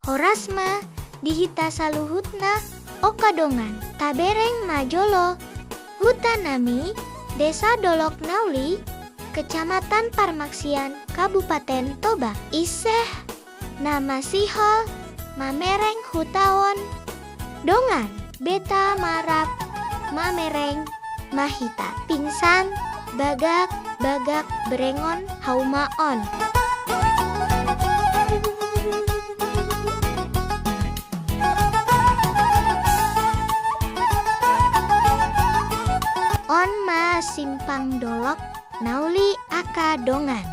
Horasma dihita saluhutna okadongan tabereng majolo hutanami Desa Dolok Nauli Kecamatan Parmaksian Kabupaten Toba Iseh nama sihol mamereng hutawon dongan beta marap mamereng mahita pingsan bagak berengon haumaon. On ma simpang dolok nauli aka dongan.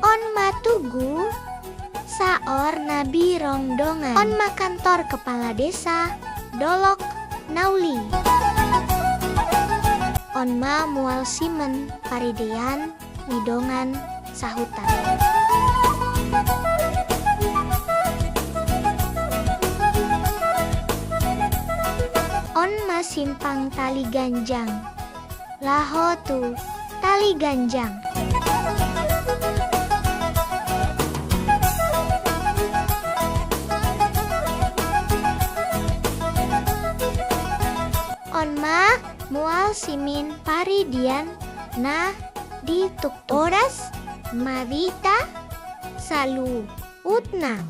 On ma tugu saor nabi rongdongan. On ma kantor kepala desa Dolok Nauli. On ma mual simen paridean midongan sahutan. On ma simpang tali ganjang. Laho tu tali ganjang. On ma mual simin paridian na di tuk oras mabita salu utna.